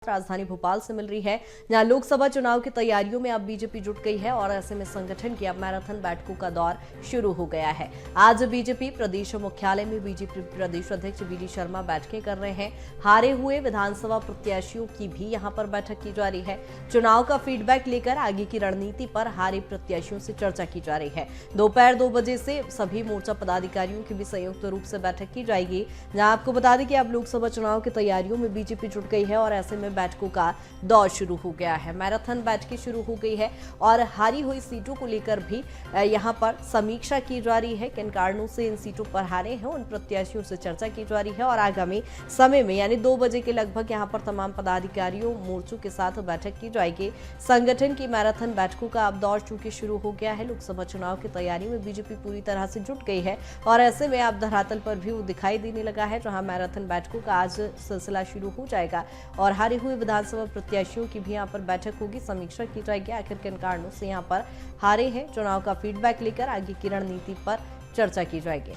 राजधानी भोपाल से मिल रही है, जहां लोकसभा चुनाव की तैयारियों में अब बीजेपी जुट गई है और ऐसे में संगठन की अब मैराथन बैठकों का दौर शुरू हो गया है। आज बीजेपी प्रदेश मुख्यालय में बीजेपी प्रदेश अध्यक्ष वी डी शर्मा बैठकें कर रहे हैं। हारे हुए विधानसभा प्रत्याशियों की भी यहां पर बैठक की जा रही है। चुनाव का फीडबैक लेकर आगे की रणनीति पर हारे प्रत्याशियों से चर्चा की जा रही है। दोपहर 2 बजे से सभी मोर्चा पदाधिकारियों की भी संयुक्त रूप से बैठक की जाएगी, जहां आपको बता दें कि अब लोकसभा चुनाव की तैयारियों में बीजेपी जुट गई है और ऐसे में बैठकों का दौर शुरू हो गया है। मैराथन बैठकें शुरू हो गई है और हारी हुई सीटों को लेकर भी यहां पर समीक्षा की जा रही है। किन कारणों से इन सीटों पर हारे हैं उन प्रत्याशियों से चर्चा की जा रही है और आगामी समय में यानी 2 बजे के लगभग यहां पर तमाम पदाधिकारियों मोर्चों के साथ बैठक की जाएगी। संगठन की मैराथन बैठकों का अब दौर चूंकि शुरू हो गया है। लोकसभा चुनाव की तैयारी में बीजेपी पूरी तरह से जुट गई है और ऐसे में अब धरातल पर भी वो दिखाई देने लगा है, जहां मैराथन बैठकों का आज सिलसिला शुरू हो जाएगा और हारे हुए विधानसभा प्रत्याशियों की भी यहां पर बैठक होगी, समीक्षा की जाएगी आखिर किन कारणों से यहां पर हारे हैं। चुनाव का फीडबैक लेकर आगे की रणनीति पर चर्चा की जाएगी।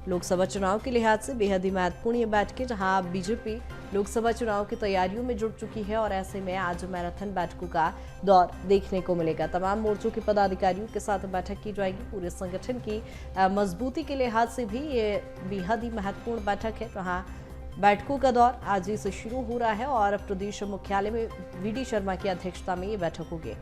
लोकसभा चुनाव के लिहाज से बेहद ही महत्वपूर्ण ये बैठकें, जहां बीजेपी लोकसभा चुनाव की तैयारियों में जुट चुकी है और ऐसे में आज मैराथन बैठकों का दौर देखने को मिलेगा। तमाम मोर्चों के पदाधिकारियों के साथ बैठक की जाएगी। पूरे संगठन की मजबूती के लिहाज से भी ये बेहद ही महत्वपूर्ण बैठक है, जहां बैठकों का दौर आज ही से शुरू हो रहा है और प्रदेश मुख्यालय में वी डी शर्मा की अध्यक्षता में ये बैठक होगी।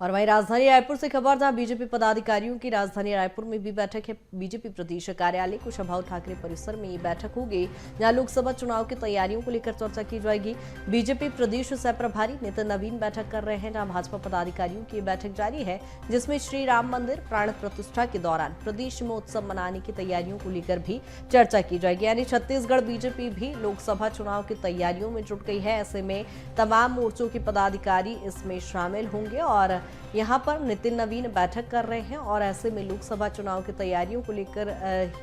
और वहीं राजधानी रायपुर से खबर, जहां बीजेपी पदाधिकारियों की राजधानी रायपुर में भी बैठक है। बीजेपी प्रदेश कार्यालय कुशाभाऊ ठाकरे परिसर में ये बैठक होगी, जहां लोकसभा चुनाव की तैयारियों को लेकर चर्चा की जाएगी। बीजेपी प्रदेश सह प्रभारी नितिन नवीन बैठक कर रहे हैं, जहां भाजपा पदाधिकारियों की बैठक जारी है, जिसमें श्री राम मंदिर प्राण प्रतिष्ठा के दौरान प्रदेश में उत्सव मनाने की तैयारियों को लेकर भी चर्चा की जाएगी। यानी छत्तीसगढ़ बीजेपी भी लोकसभा चुनाव की तैयारियों में जुट गई है। ऐसे में तमाम मोर्चों के पदाधिकारी इसमें शामिल होंगे और यहां पर नितिन नवीन बैठक कर रहे हैं और ऐसे में लोकसभा चुनाव की तैयारियों को लेकर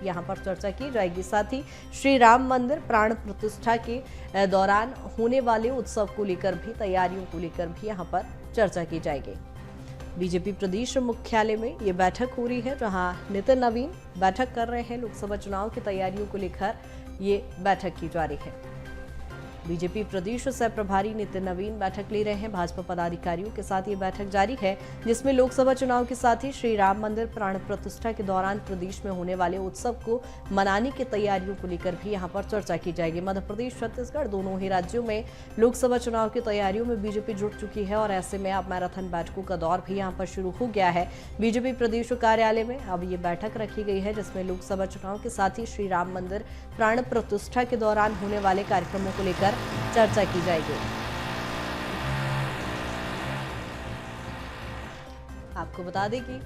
यहां पर चर्चा की जाएगी। साथ ही श्री राम मंदिर प्राण प्रतिष्ठा के दौरान होने वाले उत्सव को लेकर भी, तैयारियों को लेकर भी यहां पर चर्चा की जाएगी। बीजेपी प्रदेश मुख्यालय में ये बैठक हो रही है, जहां नितिन नवीन बैठक कर रहे हैं। लोकसभा चुनाव की तैयारियों को लेकर ये बैठक की जा रही है। बीजेपी प्रदेश सह प्रभारी नितिन नवीन बैठक ले रहे हैं। भाजपा पदाधिकारियों के साथ ये बैठक जारी है, जिसमें लोकसभा चुनाव के साथ ही श्री राम मंदिर प्राण प्रतिष्ठा के दौरान प्रदेश में होने वाले उत्सव को मनाने की तैयारियों को लेकर भी यहां पर चर्चा की जाएगी। मध्य प्रदेश, छत्तीसगढ़ दोनों ही राज्यों में लोकसभा चुनाव की तैयारियों में बीजेपी जुट चुकी है और ऐसे में अब मैराथन बैठकों का दौर भी यहाँ पर शुरू हो गया है। बीजेपी प्रदेश कार्यालय में अब ये बैठक रखी गई है, जिसमें लोकसभा चुनाव के साथ ही श्री राम मंदिर प्राण प्रतिष्ठा के दौरान होने वाले कार्यक्रमों को लेकर चर्चा की जाएगी। आपको बता दें कि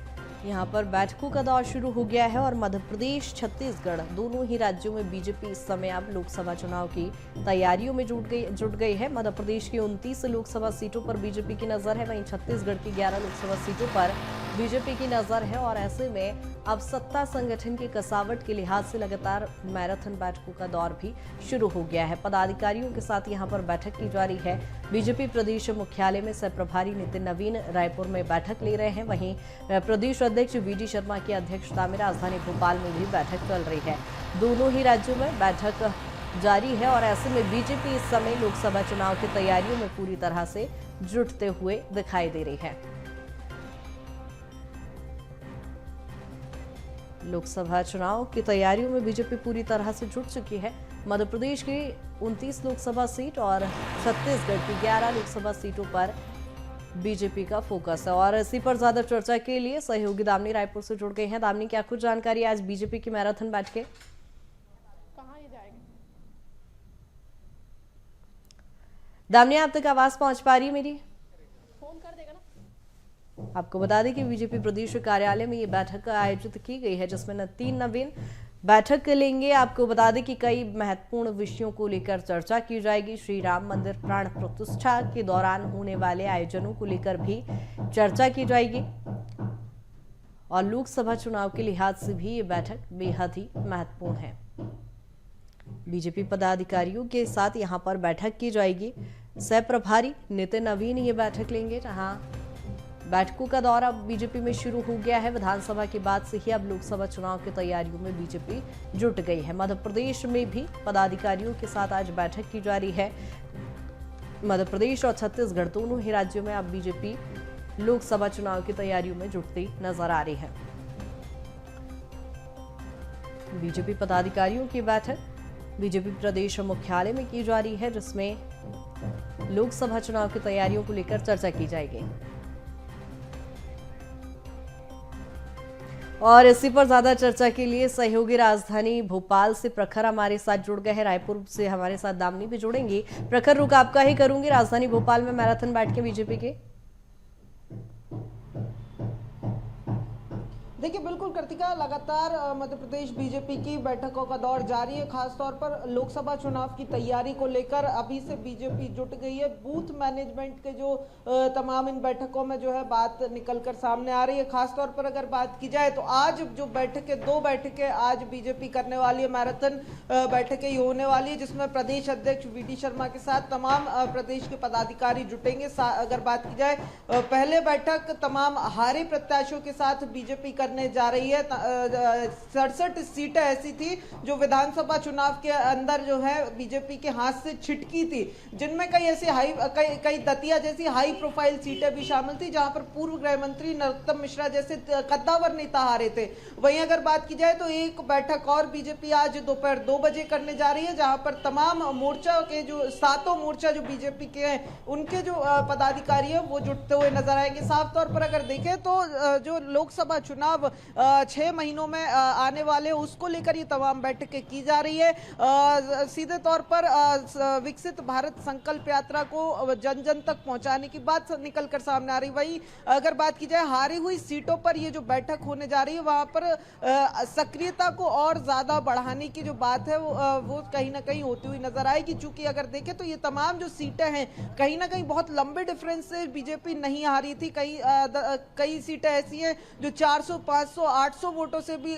यहां पर बैठकों का दौर शुरू हो गया है और मध्य प्रदेश, छत्तीसगढ़ दोनों ही राज्यों में बीजेपी इस समय अब लोकसभा चुनाव की तैयारियों में जुट गई है। मध्य प्रदेश की 29 लोकसभा सीटों पर बीजेपी की नजर है, वहीं छत्तीसगढ़ की 11 लोकसभा सीटों पर बीजेपी की नजर है और ऐसे में अब सत्ता संगठन की कसावट के लिहाज से लगातार मैराथन बैठकों का दौर भी शुरू हो गया है। पदाधिकारियों के साथ यहां पर बैठक की जा रही है। बीजेपी प्रदेश मुख्यालय में सह प्रभारी नितिन नवीन रायपुर में बैठक ले रहे हैं, वहीं प्रदेश अध्यक्ष वी डी शर्मा की अध्यक्षता में राजधानी भोपाल में भी बैठक चल रही है। दोनों ही राज्यों में बैठक जारी है और ऐसे में बीजेपी इस समय लोकसभा चुनाव की तैयारियों में पूरी तरह से जुटते हुए दिखाई दे रही है। लोकसभा चुनाव की तैयारियों में बीजेपी पूरी तरह से जुट चुकी है। मध्य प्रदेश की 29 लोकसभा सीट और छत्तीसगढ़ की 11 लोकसभा सीटों पर बीजेपी का फोकस है और इसी पर ज्यादा चर्चा के लिए सहयोगी दामिनी रायपुर से जुड़ गए हैं। दामिनी, क्या कुछ जानकारी आज बीजेपी की मैराथन बैठकें कहां ये जाएगी? दामिनी, आप तक आवाज पहुंच पा रही है मेरी? फोन कर देगा ना। आपको बता दें कि बीजेपी प्रदेश कार्यालय में ये बैठक आयोजित की गई है, जिसमें नितिन नवीन बैठक लेंगे। आपको बता दें कि कई महत्वपूर्ण विषयों को लेकर चर्चा की जाएगी। श्री राम मंदिर प्राण प्रतिष्ठा के दौरान होने वाले आयोजनों को लेकर भी चर्चा की जाएगी और लोकसभा चुनाव के लिहाज से भी ये बैठक बेहद ही महत्वपूर्ण है। बीजेपी पदाधिकारियों के साथ यहां पर बैठक की जाएगी। सह प्रभारी नितिन नवीन ये बैठक लेंगे, जहां बैठकों का दौर अब बीजेपी में शुरू हो गया है। विधानसभा के बाद से ही अब लोकसभा चुनाव की तैयारियों में बीजेपी जुट गई है। मध्य प्रदेश में भी पदाधिकारियों के साथ आज बैठक की जा रही है। मध्य प्रदेश और छत्तीसगढ़ दोनों ही राज्यों में अब बीजेपी लोकसभा चुनाव की तैयारियों में जुटती नजर आ रही है। बीजेपी पदाधिकारियों की बैठक बीजेपी प्रदेश मुख्यालय में की जा रही है, जिसमें लोकसभा चुनाव की तैयारियों को लेकर चर्चा की जाएगी। और इसी पर ज्यादा चर्चा के लिए सहयोगी राजधानी भोपाल से प्रखर हमारे साथ जुड़ गए हैं। रायपुर से हमारे साथ दामिनी भी जुड़ेंगी। प्रखर, रुक आपका ही करूंगी। राजधानी भोपाल में मैराथन बैठकें बीजेपी के। देखिए बिल्कुल कृतिका, लगातार मध्य प्रदेश बीजेपी की बैठकों का दौर जारी है। खासतौर पर लोकसभा चुनाव की तैयारी को लेकर अभी से बीजेपी जुट गई है। बूथ मैनेजमेंट के जो तमाम इन बैठकों में जो है बात निकलकर सामने आ रही है। खासतौर पर अगर बात की जाए तो आज जो बैठकें, 2 बैठकें आज बीजेपी करने वाली है, मैराथन बैठकें ये होने वाली है, जिसमें प्रदेश अध्यक्ष वीडी शर्मा के साथ तमाम प्रदेश के पदाधिकारी जुटेंगे। अगर बात की जाए पहले बैठक तमाम हारे प्रत्याशियों के साथ बीजेपी करने जा रही है। 67 सीटें ऐसी थी जो विधानसभा चुनाव के अंदर जो है बीजेपी के हाथ से छिटकी थी, जिनमें कई ऐसी कई दतिया जैसी हाई प्रोफाइल सीटें भी शामिल थी, जहां पर पूर्व गृह मंत्री नरोत्तम मिश्रा जैसे कद्दावर नेता हारे थे। वहीं अगर बात की जाए तो एक बैठक और बीजेपी आज दोपहर 2 बजे करने जा रही है, जहां पर तमाम मोर्चा के जो 7 मोर्चा जो बीजेपी के हैं उनके जो पदाधिकारी है वो जुटते हुए नजर आएंगे। साफ तौर पर अगर देखें तो जो लोकसभा चुनाव 6 महीनों में आने वाले उसको लेकर ये तमाम बैठकें की जा रही है। सीधे तौर पर विकसित भारत संकल्प यात्रा को जन जन तक पहुंचाने की बात निकलकर सामने आ रही। वही अगर बात की जाए हारी हुई सीटों पर ये जो बैठक होने जा रही है, वहां पर सक्रियता को और ज्यादा बढ़ाने की जो बात है वो कहीं ना कहीं होती हुई नजर आएगी। चूंकि अगर देखें तो ये तमाम जो सीटें हैं कहीं ना कहीं बहुत लंबे डिफरेंस से बीजेपी नहीं हारी थी। कई सीटें ऐसी हैं जो 400, 500, 800 वोटों से भी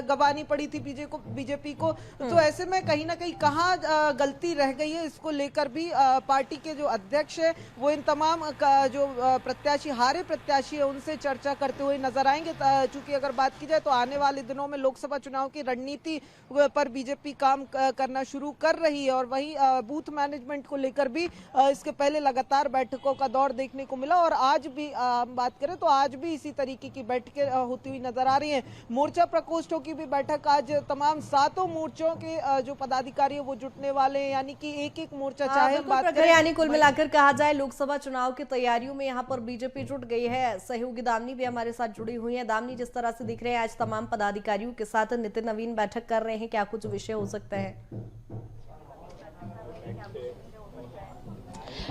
गंवानी पड़ी थी बीजेपी को। तो ऐसे में कहीं ना कहीं कहां गलती रह गई है, इसको लेकर भी पार्टी के जो अध्यक्ष है वो इन तमाम जो प्रत्याशी, हारे प्रत्याशी है, उनसे चर्चा करते हुए नजर आएंगे। चूंकि अगर बात की जाए तो आने वाले दिनों में लोकसभा चुनाव की रणनीति पर बीजेपी काम करना शुरू कर रही है। और वहीं बूथ मैनेजमेंट को लेकर भी इसके पहले लगातार बैठकों का दौर देखने को मिला। और आज भी हम बात करें तो आज भी इसी तरीके की बैठकें होती हुई नजर आ रही है। मोर्चा प्रकोष्ठों की भी बैठक आज तमाम 7 मोर्चों के जो पदाधिकारी है वो जुटने वाले हैं, यानी कि एक मोर्चा चाहे बात करें। यानी कुल मिलाकर कहा जाए लोकसभा चुनाव की तैयारियों में यहाँ पर बीजेपी जुट गई है। सहयोगी दामिनी भी हमारे साथ जुड़ी हुई है। दामिनी, जिस तरह से दिख रहे हैं आज तमाम पदाधिकारियों के साथ नितिन नवीन बैठक कर रहे हैं, क्या कुछ विषय हो सकते हैं?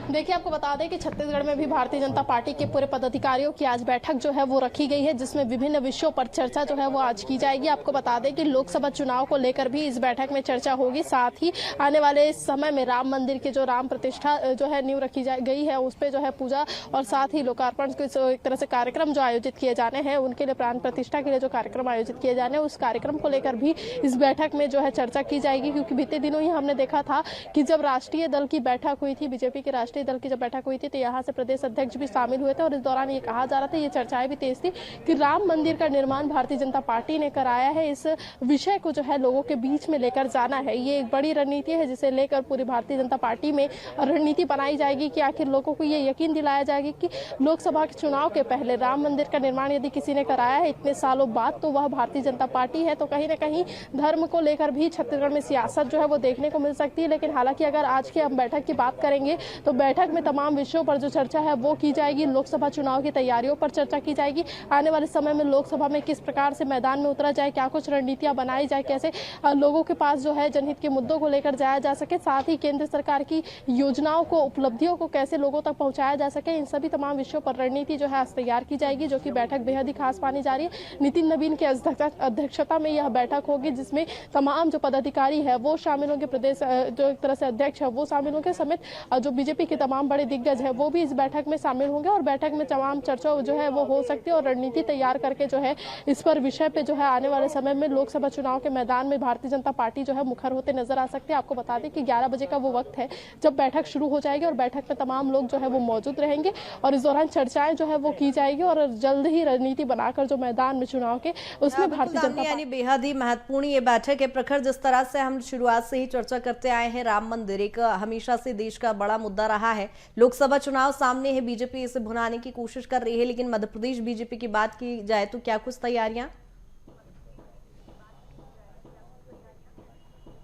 देखिए, आपको बता दें कि छत्तीसगढ़ में भी भारतीय जनता पार्टी के पूरे पदाधिकारियों की आज बैठक जो है वो रखी गई है, जिसमें विभिन्न विषयों पर चर्चा जो है वो आज की जाएगी। आपको बता दें कि लोकसभा चुनाव को लेकर भी इस बैठक में चर्चा होगी। साथ ही आने वाले समय में राम मंदिर के जो राम प्रतिष्ठा जो है नींव रखी गई है उस पर जो है पूजा और साथ ही लोकार्पण के एक तरह से कार्यक्रम जो आयोजित किए जाने हैं, उनके लिए प्राण प्रतिष्ठा के लिए जो कार्यक्रम आयोजित किए जाने हैं उस कार्यक्रम को लेकर भी इस बैठक में जो है चर्चा की जाएगी। क्योंकि बीते दिनों ही हमने देखा था कि जब राष्ट्रीय दल की बैठक हुई थी, बीजेपी के राष्ट्रीय दल की जब बैठक हुई थी तो यहाँ से प्रदेश अध्यक्ष भी शामिल हुए थे और इस दौरान ये कहा जा रहा था, ये चर्चाएं भी तेज थी कि राम मंदिर का निर्माण भारतीय जनता पार्टी ने कराया है। इस विषय को जो है लोगों के बीच में लेकर जाना है, ये एक बड़ी रणनीति है जिसे लेकर पूरी भारतीय जनता पार्टी में रणनीति बनाई जाएगी कि आखिर लोगों को ये यकीन दिलाया जाएगा कि लोकसभा के चुनाव के पहले राम मंदिर का निर्माण यदि किसी ने कराया है इतने सालों बाद तो वह भारतीय जनता पार्टी है। तो कहीं ना कहीं धर्म को लेकर भी छत्तीसगढ़ में सियासत जो है वो देखने को मिल सकती है। लेकिन हालांकि अगर आज की हम बैठक की बात करेंगे तो बैठक में तमाम विषयों पर जो चर्चा है वो की जाएगी। लोकसभा चुनाव की तैयारियों पर चर्चा की जाएगी। आने वाले समय में लोकसभा में किस प्रकार से मैदान में उतरा जाए, क्या कुछ रणनीतियां बनाई जाए, कैसे लोगों के पास जो है जनहित के मुद्दों को लेकर जाया जा सके, साथ ही केंद्र सरकार की योजनाओं को, उपलब्धियों को कैसे लोगों तक पहुंचाया जा सके, इन सभी तमाम विषयों पर रणनीति जो है आज तैयार की जाएगी, जो कि बैठक बेहद ही खास मानी जा रही है। नितिन नवीन की अध्यक्षता में यह बैठक होगी जिसमें तमाम जो पदाधिकारी है वो शामिल होंगे, प्रदेश जो एक तरह से अध्यक्ष है वो शामिल होंगे, समेत जो बीजेपी के के तमाम बड़े दिग्गज है वो भी इस बैठक में शामिल होंगे और बैठक में तमाम चर्चा जो है वो हो सकती है और रणनीति तैयार करके जो है इस पर विषय पे जो है आने वाले समय में लोकसभा चुनाव के मैदान में भारतीय जनता पार्टी जो है मुखर होते नजर आ सकते हैं। आपको बता दें कि 11 बजे का वो वक्त है जब बैठक शुरू हो जाएगी और बैठक में तमाम लोग जो है वो मौजूद रहेंगे और इस दौरान चर्चाएं जो है वो की जाएगी और जल्द ही रणनीति बनाकर जो मैदान में चुनाव के उसमें भारतीय जनता यानी बेहद ही महत्वपूर्ण ये बैठक है। प्रखर, जिस तरह से हम शुरुआत से ही चर्चा करते आए हैं, राम मंदिर एक हमेशा से देश का बड़ा मुद्दा रहा है। लोकसभा चुनाव सामने है, बीजेपी इसे भुनाने की कोशिश कर रही है, लेकिन मध्य प्रदेश बीजेपी की बात की जाए तो क्या कुछ तैयारियां?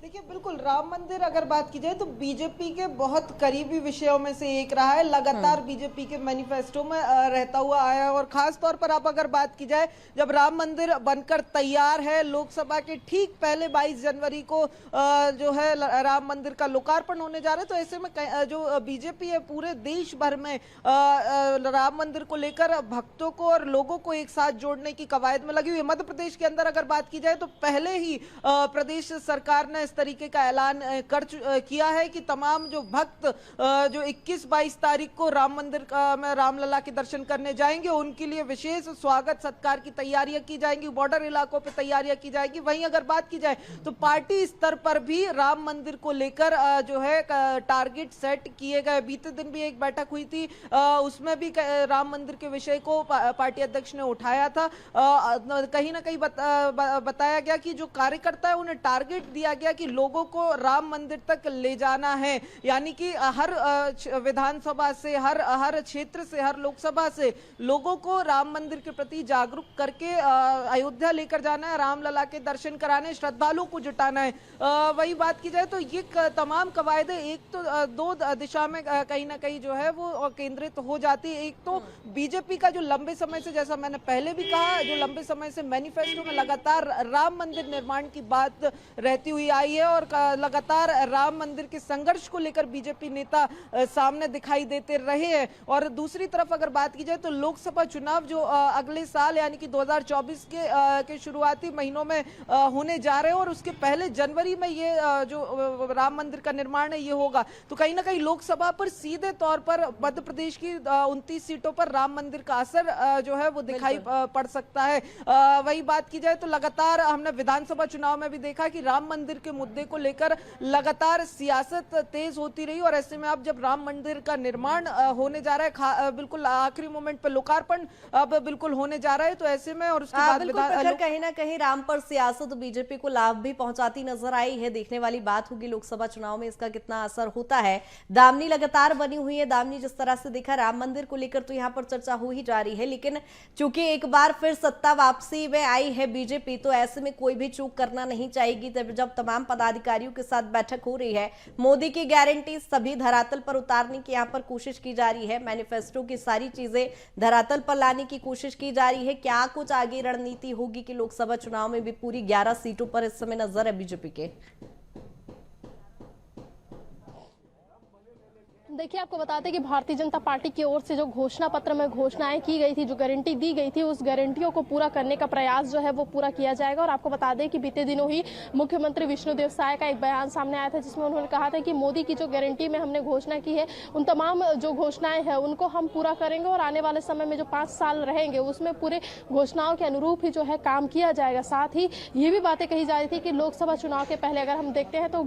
देखिए, बिल्कुल राम मंदिर अगर बात की जाए तो बीजेपी के बहुत करीबी विषयों में से एक रहा है, लगातार बीजेपी के मैनिफेस्टो में रहता हुआ आया है। और खास तौर पर आप अगर बात की जाए, जब राम मंदिर बनकर तैयार है, लोकसभा के ठीक पहले 22 जनवरी को जो है राम मंदिर का लोकार्पण होने जा रहा है, तो ऐसे में जो बीजेपी है पूरे देश भर में राम मंदिर को लेकर भक्तों को और लोगों को एक साथ जोड़ने की कवायद में लगी हुई है। मध्य प्रदेश के अंदर अगर बात की जाए तो पहले ही प्रदेश सरकार ने इस तरीके का ऐलान किया है कि तमाम जो भक्त जो 21-22 तारीख को राम मंदिर में रामलला के दर्शन करने जाएंगे उनके लिए विशेष स्वागत सत्कार की तैयारियां की जाएंगी, बॉर्डर इलाकों पे तैयारियां की जाएगी। वहीं अगर बात की जाए तो पार्टी स्तर पर भी राम मंदिर को लेकर जो है टारगेट सेट किए गए। बीते दिन भी एक बैठक हुई थी, उसमें भी राम मंदिर के विषय को पार्टी अध्यक्ष ने उठाया था। कहीं ना कहीं बताया गया कि जो कार्यकर्ता है उन्हें टारगेट दिया गया कि लोगों को राम मंदिर तक ले जाना है, यानी कि हर विधानसभा से, हर क्षेत्र से, हर लोकसभा से लोगों को राम मंदिर के प्रति जागरूक करके अयोध्या लेकर जाना है, रामलला के दर्शन कराने, श्रद्धालुओं को जुटाना है। वही बात की जाए तो ये तमाम कवायदे एक तो दो दिशा में कहीं ना कहीं जो है वो केंद्रित हो जाती है। एक तो बीजेपी का जो लंबे समय से, जैसा मैंने पहले भी कहा, जो लंबे समय से मैनिफेस्टो में लगातार राम मंदिर निर्माण की बात रहती हुई आई है और लगातार राम मंदिर के संघर्ष को लेकर बीजेपी नेता सामने दिखाई देते रहे हैं। और दूसरी तरफ अगर बात की जाए तो लोकसभा चुनाव जो अगले साल यानी कि 2024 के शुरुआती महीनों में होने जा रहे हैं और उसके पहले जनवरी में ये जो राम मंदिर का निर्माण है ये होगा, तो कहीं ना कहीं लोकसभा पर सीधे तौर पर मध्य प्रदेश की 29 सीटों पर राम मंदिर का असर जो है वो दिखाई पड़ सकता है। वही बात की जाए तो लगातार हमने विधानसभा चुनाव में भी देखा कि राम मंदिर के मुद्दे को लेकर लगातार सियासत तेज होती रही और ऐसे में अब जब राम मंदिर का निर्माण होने जा रहा है, बिल्कुल आखिरी मोमेंट पर लोकार्पण अब बिल्कुल होने जा रहा है, तो ऐसे में और उसके बाद कहीं ना कहीं राम पर सियासत बीजेपी को लाभ भी पहुंचाती नजर आई है। देखने वाली बात होगी लोकसभा चुनाव में इसका कितना असर होता है। दामनी लगातार बनी हुई है, दामनी जिस तरह से देखा राम मंदिर को लेकर तो यहाँ पर चर्चा हो ही जा रही है, लेकिन चूंकि एक बार फिर सत्ता वापसी में आई है बीजेपी, तो ऐसे में कोई भी चूक करना नहीं चाहेगी। जब तमाम पदाधिकारियों के साथ बैठक हो रही है, मोदी की गारंटी सभी धरातल पर उतारने की यहाँ पर कोशिश की जा रही है, मैनिफेस्टो की सारी चीजें धरातल पर लाने की कोशिश की जा रही है। क्या कुछ आगे रणनीति होगी कि लोकसभा चुनाव में भी पूरी 11 सीटों पर इस समय नजर है बीजेपी के? देखिए, आपको बता दें कि भारतीय जनता पार्टी की ओर से जो घोषणा पत्र में घोषणाएं की गई थी, जो गारंटी दी गई थी, उस गारंटियों को पूरा करने का प्रयास जो है वो पूरा किया जाएगा। और आपको बता दें कि बीते दिनों ही मुख्यमंत्री विष्णुदेव साय का एक बयान सामने आया था जिसमें उन्होंने कहा था कि मोदी की जो गारंटी में हमने घोषणा की है उन तमाम जो घोषणाएं हैं उनको हम पूरा करेंगे और आने वाले समय में जो 5 साल रहेंगे उसमें पूरे घोषणाओं के अनुरूप ही जो है काम किया जाएगा। साथ ही ये भी बातें कही जा रही थी कि लोकसभा चुनाव के पहले अगर हम देखते हैं तो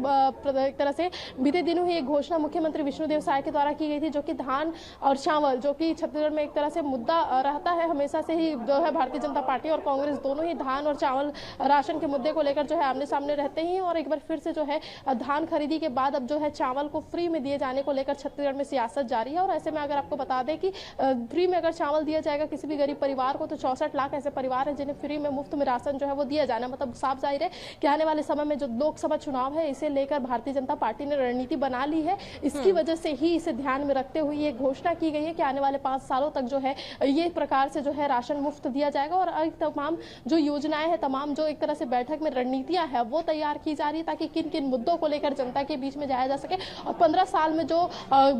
एक तरह से बीते दिनों ही एक घोषणा मुख्यमंत्री विष्णुदेव साय के द्वारा की गई थी, जो कि धान और चावल, जो कि छत्तीसगढ़ में एक तरह से मुद्दा रहता है हमेशा से ही, जो है भारतीय जनता पार्टी और कांग्रेस दोनों ही धान और चावल राशन के मुद्दे को लेकर जो है आमने सामने रहते ही। और एक बार फिर से जो है धान खरीदी के बाद अब जो है चावल को फ्री में दिए जाने को लेकर छत्तीसगढ़ में सियासत जारी है। और ऐसे में अगर आपको बता दें कि फ्री में अगर चावल दिया जाएगा किसी भी गरीब परिवार को, तो 64 लाख ऐसे परिवार हैं जिन्हें फ्री में मुफ्त में राशन जो है वो दिया जाना, मतलब साफ जाहिर है कि आने वाले समय में जो लोकसभा चुनाव है इसे लेकर भारतीय जनता पार्टी ने रणनीति बना ली है। इसकी वजह से ही इसे ध्यान में रखते हुए ये घोषणा की गई है कि आने वाले 5 सालों तक जो है ये प्रकार से जो है राशन मुफ्त दिया जाएगा। और तमाम जो योजनाएं हैं, तमाम जो एक तरह से बैठक में रणनीतियां हैं वो तैयार की जा रही है ताकि किन किन मुद्दों को लेकर जनता के बीच में जाया जा सके। और 15 साल में जो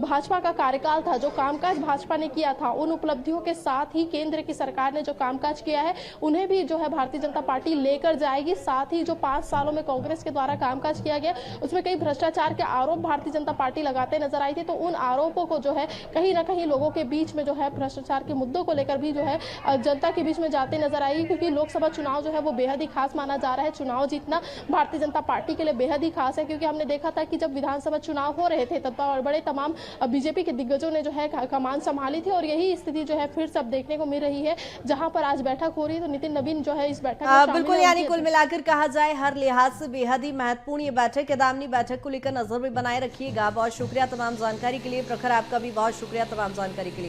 भाजपा का कार्यकाल था, जो कामकाज भाजपा ने किया था, उन उपलब्धियों के साथ ही केंद्र की सरकार ने जो कामकाज किया है उन्हें भी जो है भारतीय जनता पार्टी लेकर जाएगी। साथ ही जो 5 सालों में कांग्रेस के द्वारा कामकाज किया गया उसमें कई भ्रष्टाचार के आरोप भारतीय जनता पार्टी लगाते नजर आई थी, तो तो उन आरोपों को जो है कहीं ना कहीं लोगों के बीच में जो है भ्रष्टाचार के मुद्दों को लेकर भी जो है जनता के बीच में जाते नजर आएगी, क्योंकि लोकसभा चुनाव जो है वो बेहद ही खास माना जा रहा है। चुनाव जीतना भारतीय जनता पार्टी के लिए बेहद ही खास है, क्योंकि हमने देखा था कि जब विधानसभा चुनाव हो रहे थे तब बड़े तमाम बीजेपी के दिग्गजों ने जो है कमान संभाली थी, और यही स्थिति जो है फिर सब देखने को मिल रही है। जहां पर आज बैठक हो रही है तो नितिन नवीन जो है इस बैठक में शामिल बिल्कुल, है। यानी कुल मिलाकर कहा जाए हर लिहाज से बेहद ही महत्वपूर्ण ये बैठक है। दामिनी बैठक को लेकर नजर भी बनाए रखिएगा। बहुत शुक्रिया तमाम जानकारी के लिए। प्रखर, आपका भी बहुत शुक्रिया तमाम जानकारी के लिए।